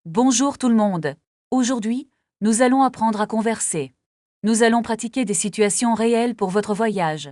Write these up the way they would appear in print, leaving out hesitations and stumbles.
Bonjour tout le monde. Aujourd'hui, nous allons apprendre à converser. Nous allons pratiquer des situations réelles pour votre voyage.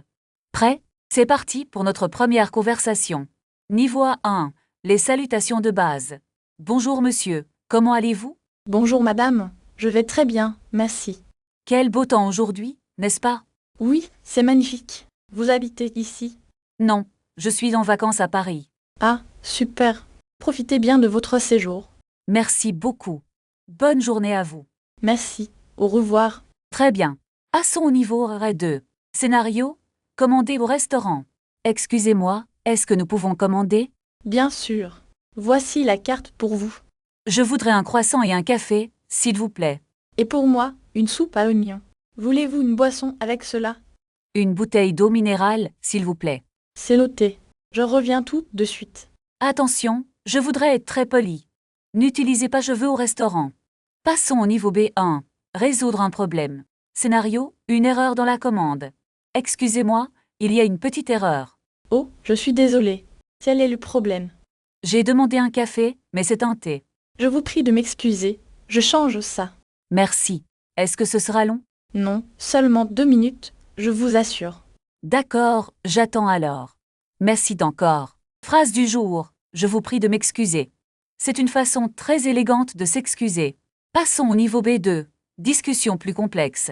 Prêt? C'est parti pour notre première conversation. Niveau 1. Les salutations de base. Bonjour monsieur, comment allez-vous? Bonjour madame, je vais très bien, merci. Quel beau temps aujourd'hui, n'est-ce pas? Oui, c'est magnifique. Vous habitez ici? Non, je suis en vacances à Paris. Ah, super. Profitez bien de votre séjour. Merci beaucoup. Bonne journée à vous. Merci. Au revoir. Très bien. Passons au niveau 2. Scénario: commander au restaurant. Excusez-moi, est-ce que nous pouvons commander? Bien sûr. Voici la carte pour vous. Je voudrais un croissant et un café, s'il vous plaît. Et pour moi, une soupe à oignons. Voulez-vous une boisson avec cela? Une bouteille d'eau minérale, s'il vous plaît. C'est noté. Je reviens tout de suite. Attention, je voudrais être très poli. N'utilisez pas je veux au restaurant. Passons au niveau B1. Résoudre un problème. Scénario: une erreur dans la commande. Excusez-moi, il y a une petite erreur. Oh, je suis désolée. Quel est le problème? J'ai demandé un café, mais c'est un thé. Je vous prie de m'excuser. Je change ça. Merci. Est-ce que ce sera long? Non, seulement 2 minutes, je vous assure. D'accord, j'attends alors. Merci d'encore. Phrase du jour: je vous prie de m'excuser. C'est une façon très élégante de s'excuser. Passons au niveau B2. Discussion plus complexe.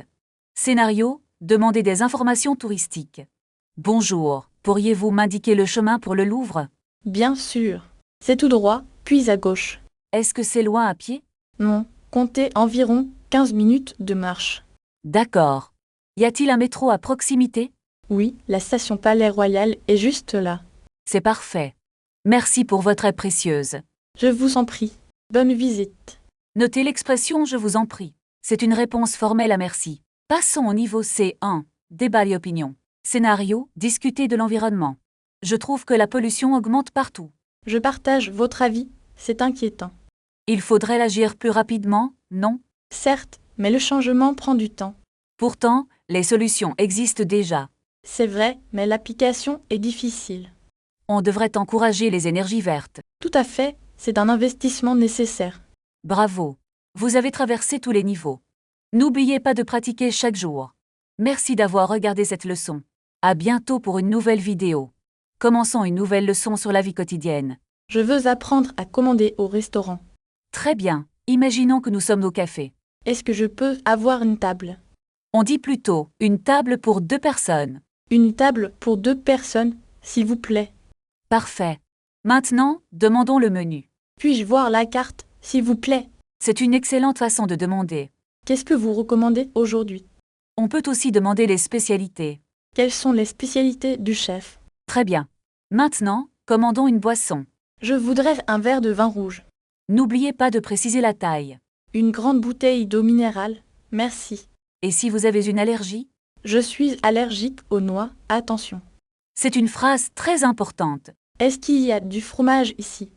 Scénario: demander des informations touristiques. Bonjour, pourriez-vous m'indiquer le chemin pour le Louvre? Bien sûr. C'est tout droit, puis à gauche. Est-ce que c'est loin à pied? Non, comptez environ 15 minutes de marche. D'accord. Y a-t-il un métro à proximité? Oui, la station Palais Royal est juste là. C'est parfait. Merci pour votre aide précieuse. Je vous en prie. Bonne visite. Notez l'expression je vous en prie. C'est une réponse formelle à merci. Passons au niveau C1. Débat et opinion. Scénario: discuter de l'environnement. Je trouve que la pollution augmente partout. Je partage votre avis, c'est inquiétant. Il faudrait agir plus rapidement, non? Certes, mais le changement prend du temps. Pourtant, les solutions existent déjà. C'est vrai, mais l'application est difficile. On devrait encourager les énergies vertes. Tout à fait, c'est un investissement nécessaire. Bravo. Vous avez traversé tous les niveaux. N'oubliez pas de pratiquer chaque jour. Merci d'avoir regardé cette leçon. À bientôt pour une nouvelle vidéo. Commençons une nouvelle leçon sur la vie quotidienne. Je veux apprendre à commander au restaurant. Très bien. Imaginons que nous sommes au café. Est-ce que je peux avoir une table? On dit plutôt une table pour 2 personnes. Une table pour 2 personnes, s'il vous plaît. Parfait. Maintenant, demandons le menu. Puis-je voir la carte, s'il vous plaît? C'est une excellente façon de demander. Qu'est-ce que vous recommandez aujourd'hui? On peut aussi demander les spécialités. Quelles sont les spécialités du chef? Très bien. Maintenant, commandons une boisson. Je voudrais un verre de vin rouge. N'oubliez pas de préciser la taille. Une grande bouteille d'eau minérale, merci. Et si vous avez une allergie? Je suis allergique aux noix, attention. C'est une phrase très importante. Est-ce qu'il y a du fromage ici?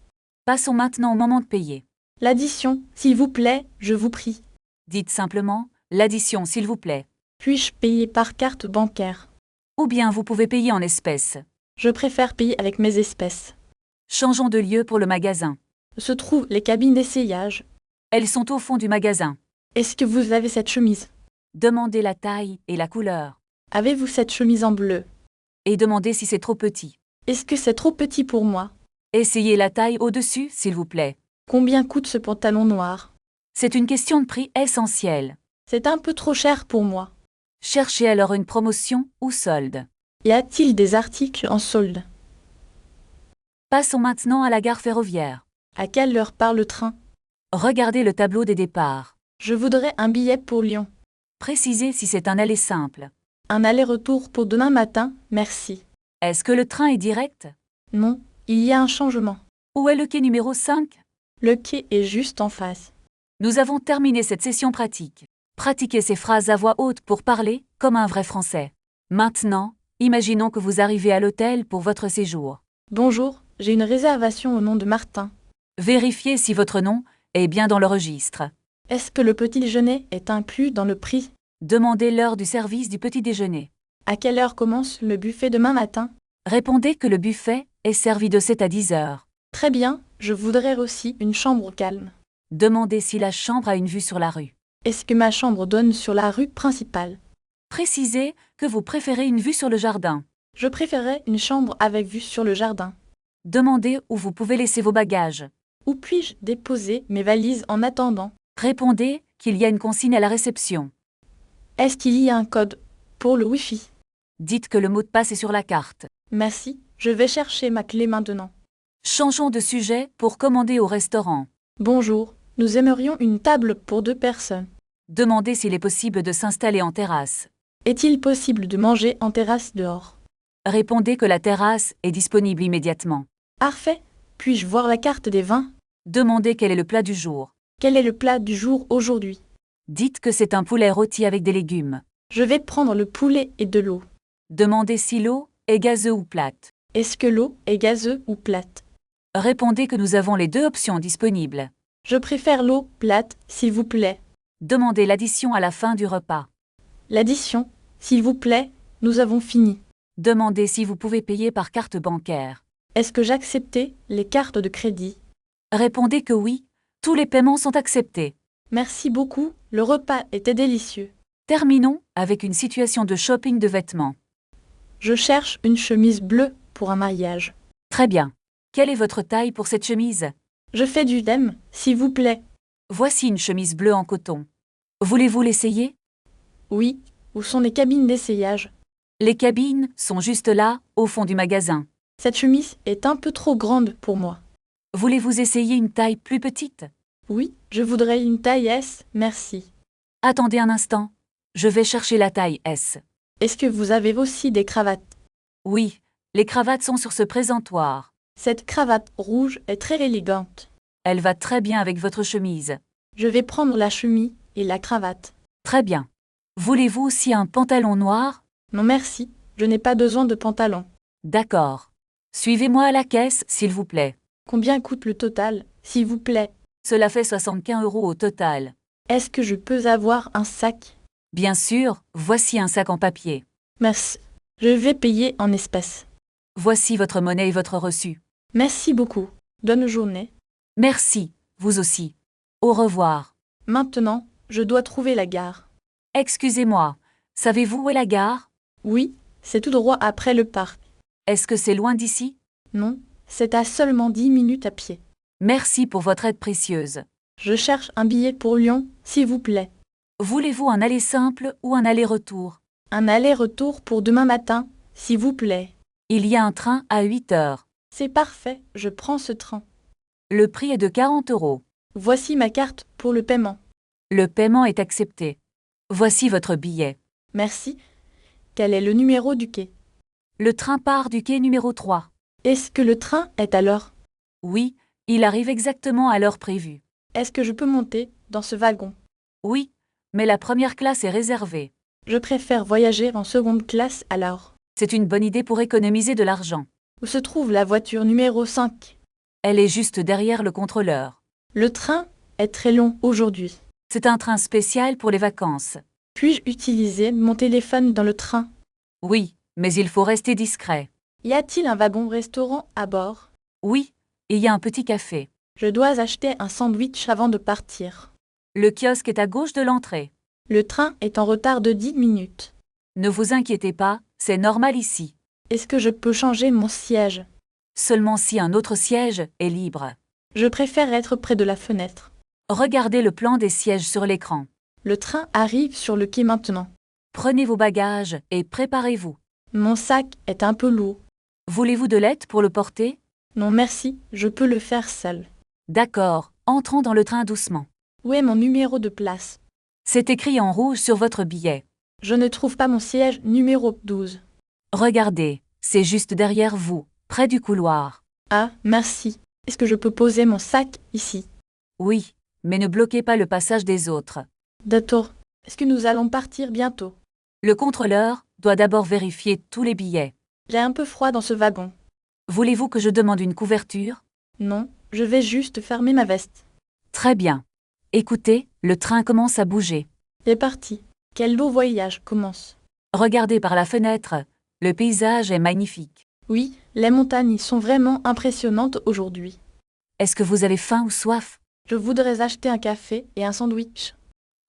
Passons maintenant au moment de payer. L'addition, s'il vous plaît, je vous prie. Dites simplement l'addition s'il vous plaît. Puis-je payer par carte bancaire? Ou bien vous pouvez payer en espèces. Je préfère payer avec mes espèces. Changeons de lieu pour le magasin. Se trouvent les cabines d'essayage. Elles sont au fond du magasin. Est-ce que vous avez cette chemise? Demandez la taille et la couleur. Avez-vous cette chemise en bleu? Et demandez si c'est trop petit. Est-ce que c'est trop petit pour moi? Essayez la taille au-dessus, s'il vous plaît. Combien coûte ce pantalon noir? C'est une question de prix essentielle. C'est un peu trop cher pour moi. Cherchez alors une promotion ou solde. Y a-t-il des articles en solde? Passons maintenant à la gare ferroviaire. À quelle heure part le train? Regardez le tableau des départs. Je voudrais un billet pour Lyon. Précisez si c'est un aller simple. Un aller-retour pour demain matin, merci. Est-ce que le train est direct? Non, il y a un changement. Où est le quai numéro 5? Le quai est juste en face. Nous avons terminé cette session pratique. Pratiquez ces phrases à voix haute pour parler comme un vrai Français. Maintenant, imaginons que vous arrivez à l'hôtel pour votre séjour. Bonjour, j'ai une réservation au nom de Martin. Vérifiez si votre nom est bien dans le registre. Est-ce que le petit déjeuner est inclus dans le prix? Demandez l'heure du service du petit déjeuner. À quelle heure commence le buffet demain matin? Répondez que le buffet est servi de 7 à 10 heures. Très bien, je voudrais aussi une chambre calme. Demandez si la chambre a une vue sur la rue. Est-ce que ma chambre donne sur la rue principale? Précisez que vous préférez une vue sur le jardin. Je préférais une chambre avec vue sur le jardin. Demandez où vous pouvez laisser vos bagages. Où puis-je déposer mes valises en attendant? Répondez qu'il y a une consigne à la réception. Est-ce qu'il y a un code pour le Wi-Fi? Dites que le mot de passe est sur la carte. Merci, je vais chercher ma clé maintenant. Changeons de sujet pour commander au restaurant. Bonjour, nous aimerions une table pour 2 personnes. Demandez s'il est possible de s'installer en terrasse. Est-il possible de manger en terrasse dehors? Répondez que la terrasse est disponible immédiatement. Parfait. Puis-je voir la carte des vins? Demandez quel est le plat du jour. Quel est le plat du jour aujourd'hui? Dites que c'est un poulet rôti avec des légumes. Je vais prendre le poulet et de l'eau. Demandez si l'eau est gazeuse ou plate. Est-ce que l'eau est gazeuse ou plate? Répondez que nous avons les deux options disponibles. Je préfère l'eau plate, s'il vous plaît. Demandez l'addition à la fin du repas. L'addition, s'il vous plaît, nous avons fini. Demandez si vous pouvez payer par carte bancaire. Est-ce que j'acceptais les cartes de crédit? Répondez que oui, tous les paiements sont acceptés. Merci beaucoup, le repas était délicieux. Terminons avec une situation de shopping de vêtements. Je cherche une chemise bleue pour un mariage. Très bien. Quelle est votre taille pour cette chemise? Je fais du M, s'il vous plaît. Voici une chemise bleue en coton. Voulez-vous l'essayer? Oui, où sont les cabines d'essayage? Les cabines sont juste là, au fond du magasin. Cette chemise est un peu trop grande pour moi. Voulez-vous essayer une taille plus petite? Oui, je voudrais une taille S, merci. Attendez un instant. Je vais chercher la taille S. Est-ce que vous avez aussi des cravates? Oui, les cravates sont sur ce présentoir. Cette cravate rouge est très élégante. Elle va très bien avec votre chemise. Je vais prendre la chemise et la cravate. Très bien. Voulez-vous aussi un pantalon noir? Non merci, je n'ai pas besoin de pantalon. D'accord. Suivez-moi à la caisse, s'il vous plaît. Combien coûte le total, s'il vous plaît? Cela fait 75 € au total. Est-ce que je peux avoir un sac? Bien sûr, voici un sac en papier. Merci. Je vais payer en espèces. Voici votre monnaie et votre reçu. Merci beaucoup. Bonne journée. Merci, vous aussi. Au revoir. Maintenant, je dois trouver la gare. Excusez-moi, savez-vous où est la gare? Oui, c'est tout droit après le parc. Est-ce que c'est loin d'ici? Non, c'est à seulement 10 minutes à pied. Merci pour votre aide précieuse. Je cherche un billet pour Lyon, s'il vous plaît. Voulez-vous un aller simple ou un aller-retour? Un aller-retour pour demain matin, s'il vous plaît. Il y a un train à 8 heures. C'est parfait, je prends ce train. Le prix est de 40 €. Voici ma carte pour le paiement. Le paiement est accepté. Voici votre billet. Merci. Quel est le numéro du quai? Le train part du quai numéro 3. Est-ce que le train est à l'heure? Oui, il arrive exactement à l'heure prévue. Est-ce que je peux monter dans ce wagon? Oui, mais la première classe est réservée. Je préfère voyager en seconde classe alors. C'est une bonne idée pour économiser de l'argent. Où se trouve la voiture numéro 5? Elle est juste derrière le contrôleur. Le train est très long aujourd'hui. C'est un train spécial pour les vacances. Puis-je utiliser mon téléphone dans le train? Oui, mais il faut rester discret. Y a-t-il un wagon-restaurant à bord? Oui, il y a un petit café. Je dois acheter un sandwich avant de partir. Le kiosque est à gauche de l'entrée. Le train est en retard de 10 minutes. Ne vous inquiétez pas, c'est normal ici. Est-ce que je peux changer mon siège? Seulement si un autre siège est libre. Je préfère être près de la fenêtre. Regardez le plan des sièges sur l'écran. Le train arrive sur le quai maintenant. Prenez vos bagages et préparez-vous. Mon sac est un peu lourd. Voulez-vous de l'aide pour le porter? Non merci, je peux le faire seul. D'accord, entrons dans le train doucement. Où est mon numéro de place? C'est écrit en rouge sur votre billet. Je ne trouve pas mon siège numéro 12. Regardez, c'est juste derrière vous, près du couloir. Ah, merci. Est-ce que je peux poser mon sac ici? Oui, mais ne bloquez pas le passage des autres. D'accord. Est-ce que nous allons partir bientôt? Le contrôleur doit d'abord vérifier tous les billets. J'ai un peu froid dans ce wagon. Voulez-vous que je demande une couverture? Non, je vais juste fermer ma veste. Très bien. Écoutez, le train commence à bouger. C'est parti. Quel beau voyage commence. Regardez par la fenêtre, le paysage est magnifique. Oui, les montagnes sont vraiment impressionnantes aujourd'hui. Est-ce que vous avez faim ou soif? Je voudrais acheter un café et un sandwich.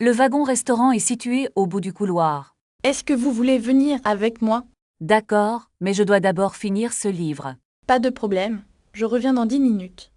Le wagon-restaurant est situé au bout du couloir. Est-ce que vous voulez venir avec moi? D'accord, mais je dois d'abord finir ce livre. Pas de problème, je reviens dans 10 minutes.